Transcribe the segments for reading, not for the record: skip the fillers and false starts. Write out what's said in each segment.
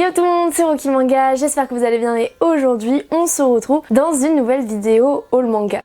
Yo tout le monde, c'est Rocky Manga, j'espère que vous allez bien et aujourd'hui on se retrouve dans une nouvelle vidéo haul manga.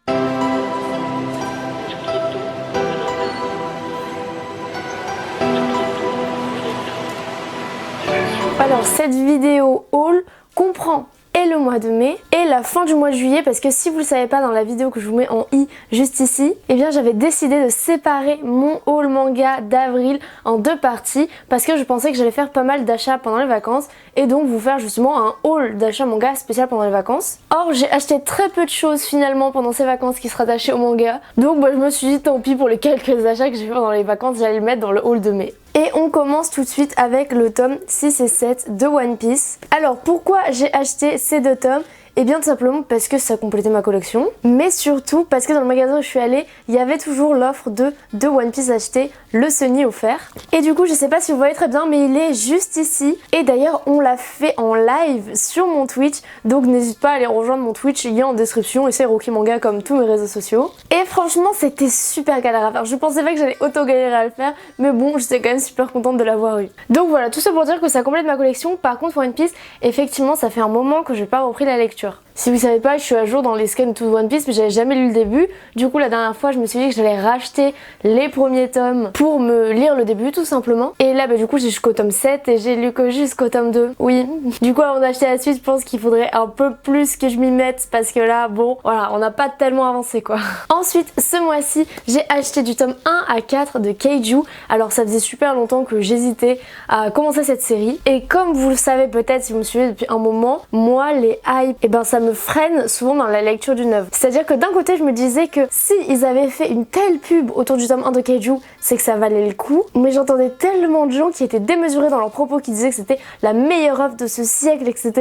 Alors cette vidéo haul comprend et le mois de mai et la fin du mois de juillet, parce que si vous le savez pas, dans la vidéo que je vous mets en i juste ici, eh bien j'avais décidé de séparer mon haul manga d'avril en deux parties parce que je pensais que j'allais faire pas mal d'achats pendant les vacances et donc vous faire justement un haul d'achat manga spécial pendant les vacances. Or j'ai acheté très peu de choses finalement pendant ces vacances qui se rattachaient au manga, donc je me suis dit tant pis pour les quelques achats que j'ai fait pendant les vacances, j'allais le mettre dans le haul de mai. Et on commence tout de suite avec le tome 6 et 7 de One Piece. Alors pourquoi j'ai acheté ces deux tomes ? Et bien tout simplement parce que ça complétait ma collection, mais surtout parce que dans le magasin où je suis allée, il y avait toujours l'offre de deux One Piece achetés, le Sunny offert. Et du coup je sais pas si vous voyez très bien, mais il est juste ici. Et d'ailleurs on l'a fait en live sur mon Twitch, donc n'hésite pas à aller rejoindre mon Twitch, il y a en description, et c'est Rocky Manga comme tous mes réseaux sociaux. Et franchement c'était super galère à faire, je pensais pas que j'allais auto galérer à le faire, mais bon j'étais quand même super contente de l'avoir eu. Donc voilà, tout ça pour dire que ça complète ma collection. Par contre One Piece, effectivement ça fait un moment que j'ai pas repris la lecture. Si vous savez pas, je suis à jour dans les scans de One Piece, mais j'avais jamais lu le début. Du coup la dernière fois je me suis dit que j'allais racheter les premiers tomes pour me lire le début tout simplement. Et là du coup j'ai jusqu'au tome 7 et j'ai lu que jusqu'au tome 2. Oui, du coup avant d'acheter la suite je pense qu'il faudrait un peu plus que je m'y mette, parce que là bon voilà, on n'a pas tellement avancé quoi. Ensuite ce mois-ci j'ai acheté du tome 1 à 4 de Kaiju. Alors ça faisait super longtemps que j'hésitais à commencer cette série, et comme vous le savez peut-être si vous me suivez depuis un moment, moi les hype, et ben ça me freine souvent dans la lecture d'une œuvre. C'est-à-dire que d'un côté je me disais que si ils avaient fait une telle pub autour du tome 1 de Kaiju, c'est que ça valait le coup, mais j'entendais tellement de gens qui étaient démesurés dans leurs propos, qui disaient que c'était la meilleure œuvre de ce siècle, etc.,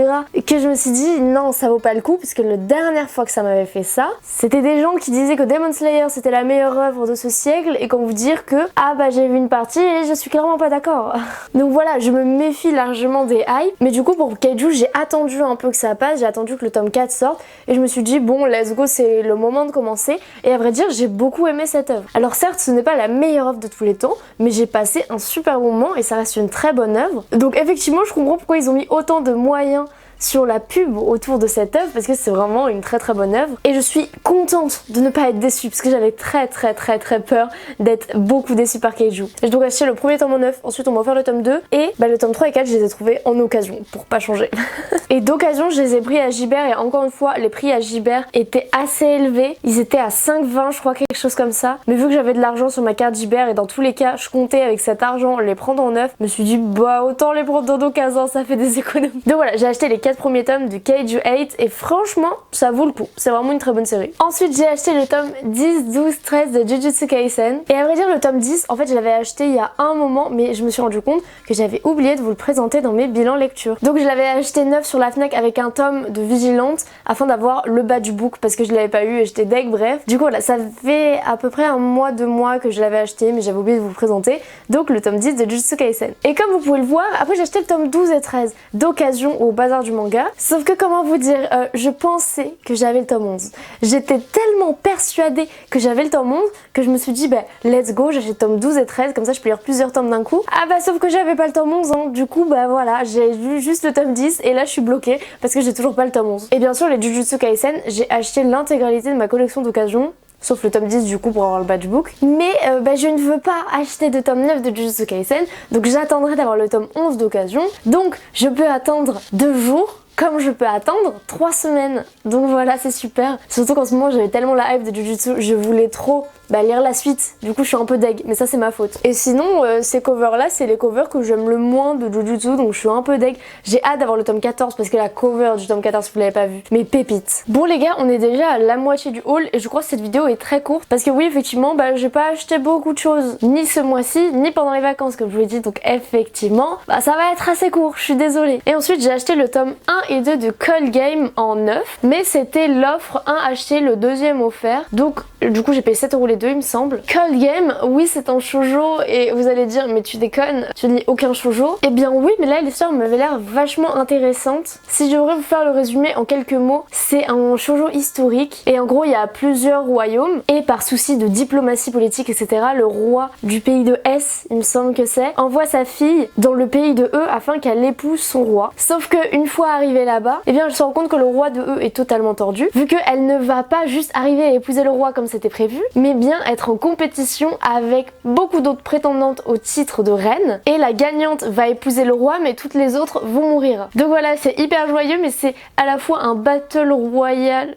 que je me suis dit non, ça vaut pas le coup, puisque la dernière fois que ça m'avait fait ça, c'était des gens qui disaient que Demon Slayer c'était la meilleure œuvre de ce siècle, et qu'on vous dire que ah bah j'ai vu une partie et je suis clairement pas d'accord. Donc voilà, je me méfie largement des hype, mais du coup pour Kaiju j'ai attendu un peu que ça passe, j'ai attendu que le tome 4 sorte, et je me suis dit bon let's go, c'est le moment de commencer. Et à vrai dire j'ai beaucoup aimé cette œuvre. Alors certes ce n'est pas la meilleure œuvre de tous les temps, mais j'ai passé un super moment et ça reste une très bonne œuvre. Donc effectivement je comprends pourquoi ils ont mis autant de moyens sur la pub autour de cette œuvre, parce que c'est vraiment une très bonne œuvre, et je suis contente de ne pas être déçue parce que j'avais très peur d'être beaucoup déçue par Kaiju. J'ai donc acheté le premier tome en neuf, ensuite on m'a offert le tome 2 et le tome 3 et 4 je les ai trouvés en occasion pour pas changer. Et d'occasion je les ai pris à Gibert, et encore une fois les prix à Gibert étaient assez élevés, ils étaient à 5,20 je crois, quelque chose comme ça, mais vu que j'avais de l'argent sur ma carte Gibert et dans tous les cas je comptais avec cet argent les prendre en neuf, je me suis dit bah autant les prendre en occasion, ça fait des économies. Donc voilà, j'ai acheté les 4 premiers tomes du Kaiju 8 et franchement ça vaut le coup, c'est vraiment une très bonne série. Ensuite j'ai acheté le tome 10, 12, 13 de Jujutsu Kaisen, et à vrai dire le tome 10 en fait je l'avais acheté il y a un moment, mais je me suis rendu compte que j'avais oublié de vous le présenter dans mes bilans lecture. Donc je l'avais acheté neuf sur la Fnac avec un tome de Vigilante afin d'avoir le bas du book parce que je l'avais pas eu et j'étais deg, bref. Du coup voilà, ça fait à peu près un mois, 2 mois que je l'avais acheté, mais j'avais oublié de vous le présenter. Donc le tome 10 de Jujutsu Kaisen. Et comme vous pouvez le voir, après j'ai acheté le tome 12 et 13 d'occasion au bazar du manga. Sauf que comment vous dire, je pensais que j'avais le tome 11. J'étais tellement persuadée que j'avais le tome 11 que je me suis dit let's go, j'achète tome 12 et 13, comme ça je peux lire plusieurs tomes d'un coup. Ah sauf que j'avais pas le tome 11 hein. Du coup voilà, j'ai lu juste le tome 10 et là je suis bloquée parce que j'ai toujours pas le tome 11. Et bien sûr les Jujutsu Kaisen, j'ai acheté l'intégralité de ma collection d'occasion, sauf le tome 10 du coup pour avoir le badge book. Mais je ne veux pas acheter de tome 9 de Jujutsu Kaisen, donc j'attendrai d'avoir le tome 11 d'occasion. Donc je peux attendre 2 jours, comme je peux attendre 3 semaines. Donc voilà, c'est super. Surtout qu'en ce moment j'avais tellement la hype de Jujutsu, je voulais trop lire la suite. Du coup je suis un peu deg, mais ça c'est ma faute. Et sinon ces covers là c'est les covers que j'aime le moins de Jujutsu, donc je suis un peu deg. J'ai hâte d'avoir le tome 14 parce que la cover du tome 14 vous l'avez pas vu, mais pépite. Bon les gars, on est déjà à la moitié du haul et je crois que cette vidéo est très courte parce que oui effectivement j'ai pas acheté beaucoup de choses ni ce mois-ci ni pendant les vacances comme je vous l'ai dit, donc effectivement ça va être assez court, je suis désolée. Et ensuite j'ai acheté le tome 1 et 2 de Call Game en neuf, mais c'était l'offre 1 acheté le deuxième offert, donc Du coup j'ai payé 7€ les deux il me semble. Cold Game, oui c'est un shoujo et vous allez dire mais tu déconnes, tu lis aucun shoujo. Eh bien oui, mais là l'histoire m'avait l'air vachement intéressante. Si je devrais vous faire le résumé en quelques mots, c'est un shoujo historique et en gros il y a plusieurs royaumes et par souci de diplomatie politique etc, le roi du pays de S, il me semble que c'est, envoie sa fille dans le pays de E afin qu'elle épouse son roi. Sauf que une fois arrivée là-bas, eh bien elle se rend compte que le roi de E est totalement tordu, vu qu'elle ne va pas juste arriver à épouser le roi comme c'était prévu, mais bien être en compétition avec beaucoup d'autres prétendantes au titre de reine, et la gagnante va épouser le roi mais toutes les autres vont mourir. Donc voilà, c'est hyper joyeux mais c'est à la fois un battle royal,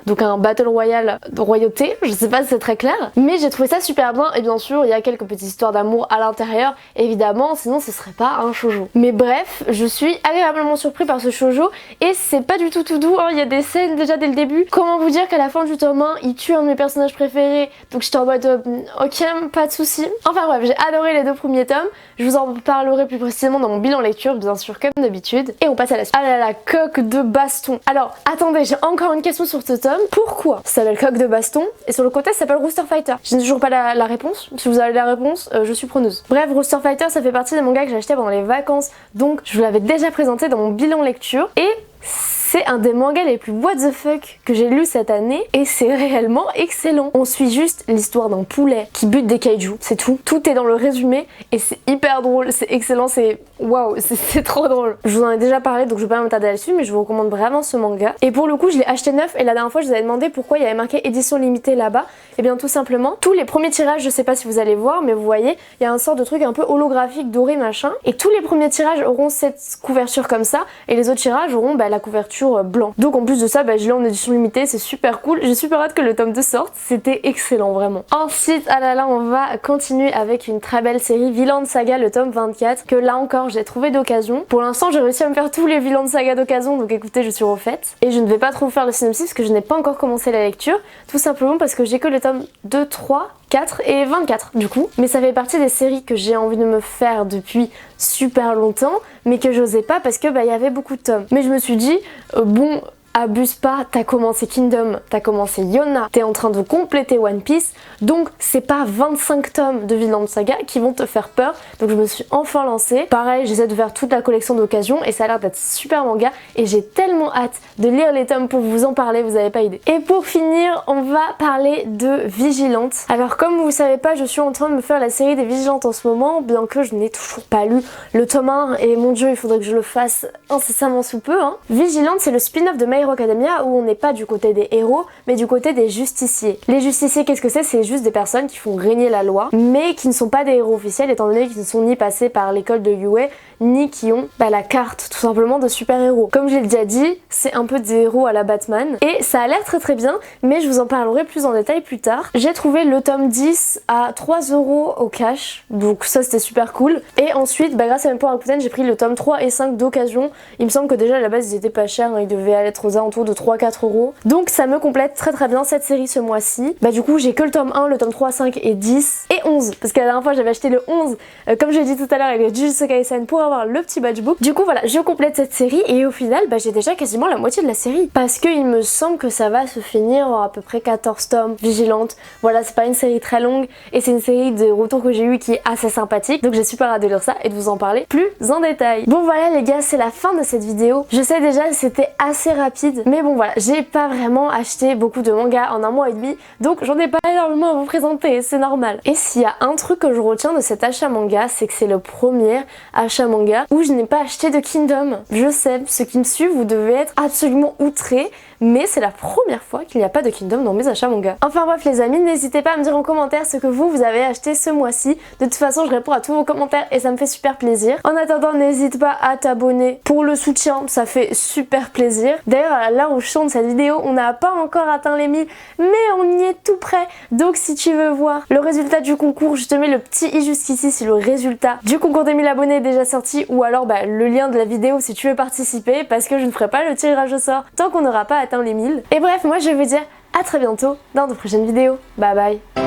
donc un battle royal de royauté, je sais pas si c'est très clair, mais j'ai trouvé ça super bien et bien sûr il y a quelques petites histoires d'amour à l'intérieur évidemment, sinon ce serait pas un shoujo. Mais bref, je suis agréablement surpris par ce shoujo et c'est pas du tout doux, hein. Il y a des scènes déjà dès le début. Comment vous dire qu'à la fin du tome 1 il tue un de mes personnages préférés, donc j'étais en mode ok, pas de soucis. Enfin bref, j'ai adoré les deux premiers tomes, je vous en parlerai plus précisément dans mon bilan lecture bien sûr comme d'habitude, et on passe à la suite. Ah là là, coque de baston. Alors attendez, j'ai encore une question sur ce tome, pourquoi ça s'appelle coque de baston et sur le côté ça s'appelle Rooster Fighter? Je n'ai toujours pas la réponse, si vous avez la réponse je suis preneuse. Bref, Rooster Fighter ça fait partie des mangas que j'ai acheté pendant les vacances, donc je vous l'avais déjà présenté dans mon bilan lecture et c'est un des mangas les plus what the fuck que j'ai lu cette année et c'est réellement excellent. On suit juste l'histoire d'un poulet qui bute des kaijus, c'est tout. Tout est dans le résumé et c'est hyper drôle, c'est excellent, c'est waouh, c'est trop drôle. Je vous en ai déjà parlé donc je vais pas m'attarder là-dessus mais je vous recommande vraiment ce manga. Et pour le coup je l'ai acheté neuf et la dernière fois je vous avais demandé pourquoi il y avait marqué édition limitée là-bas. Et bien tout simplement, tous les premiers tirages, je sais pas si vous allez voir mais vous voyez, il y a un sort de truc un peu holographique doré machin et tous les premiers tirages auront cette couverture comme ça et les autres tirages auront la couverture blanc. Donc en plus de ça, je l'ai en édition limitée, c'est super cool. J'ai super hâte que le tome 2 sorte, c'était excellent vraiment. Ensuite, ah là là, on va continuer avec une très belle série, Vinland Saga, le tome 24, que là encore j'ai trouvé d'occasion. Pour l'instant, j'ai réussi à me faire tous les Vinland Saga d'occasion, donc écoutez, je suis refaite. Et je ne vais pas trop faire le synopsis parce que je n'ai pas encore commencé la lecture, tout simplement parce que j'ai que le tome 2, 3, 4 et 24 du coup. Mais ça fait partie des séries que j'ai envie de me faire depuis super longtemps, mais que j'osais pas parce que il y avait beaucoup de tomes. Mais je me suis dit, bon, abuse pas, t'as commencé Kingdom, t'as commencé Yona, t'es en train de compléter One Piece, donc c'est pas 25 tomes de Vinland Saga qui vont te faire peur, donc je me suis enfin lancée. Pareil, j'essaie de faire toute la collection d'occasion et ça a l'air d'être super manga et j'ai tellement hâte de lire les tomes pour vous en parler, vous avez pas idée. Et pour finir, on va parler de Vigilante. Alors comme vous savez pas, je suis en train de me faire la série des Vigilantes en ce moment, bien que je n'ai toujours pas lu le tome 1 et mon dieu, il faudrait que je le fasse incessamment sous peu. Vigilante, c'est le spin-off de My Hero Academia où on n'est pas du côté des héros mais du côté des justiciers. Les justiciers, qu'est-ce que c'est? C'est juste des personnes qui font régner la loi mais qui ne sont pas des héros officiels étant donné qu'ils ne sont ni passés par l'école de Yue ni qui ont la carte tout simplement de super-héros. Comme je l'ai déjà dit, c'est un peu des héros à la Batman et ça a l'air très bien mais je vous en parlerai plus en détail plus tard. J'ai trouvé le tome 10 à 3€ au cash, donc ça c'était super cool. Et ensuite grâce à mes points Rakuten j'ai pris le tome 3 et 5 d'occasion. Il me semble que déjà à la base ils étaient pas chers, ils devaient être aux alentours de 3-4€. Donc ça me complète très bien cette série ce mois-ci. Du coup j'ai que le tome 1, le tome 3, 5 et 10 et 11 parce que la dernière fois j'avais acheté le 11 comme je l'ai dit tout à l'heure avec le Jujutsu Kaisen pour avoir le petit badge book. Du coup voilà, je complète cette série et au final j'ai déjà quasiment la moitié de la série parce que il me semble que ça va se finir en à peu près 14 tomes. Vigilante, voilà, c'est pas une série très longue et c'est une série de retours que j'ai eu qui est assez sympathique, donc j'ai super hâte de lire ça et de vous en parler plus en détail. Bon voilà les gars, c'est la fin de cette vidéo. Je sais déjà c'était assez rapide mais bon voilà, j'ai pas vraiment acheté beaucoup de mangas en un mois et demi donc j'en ai pas énormément à vous présenter, c'est normal. Et s'il y a un truc que je retiens de cet achat manga, c'est que c'est le premier achat manga où je n'ai pas acheté de Kingdom. Je sais, ceux qui me suivent, vous devez être absolument outrés, mais c'est la première fois qu'il n'y a pas de Kingdom dans mes achats manga. Enfin bref les amis, n'hésitez pas à me dire en commentaire ce que vous avez acheté ce mois-ci. De toute façon je réponds à tous vos commentaires et ça me fait super plaisir. En attendant, n'hésite pas à t'abonner pour le soutien, ça fait super plaisir. D'ailleurs à l'heure où je tourne cette vidéo, on n'a pas encore atteint les 1000 mais on y est tout près. Donc si tu veux voir le résultat du concours, je te mets le petit i jusqu'ici si le résultat du concours des 1000 abonnés est déjà sorti, ou alors le lien de la vidéo si tu veux participer, parce que je ne ferai pas le tirage au sort tant qu'on n'aura pas atteint les 1000. Et bref, moi je vais vous dire à très bientôt dans de prochaines vidéos. Bye bye.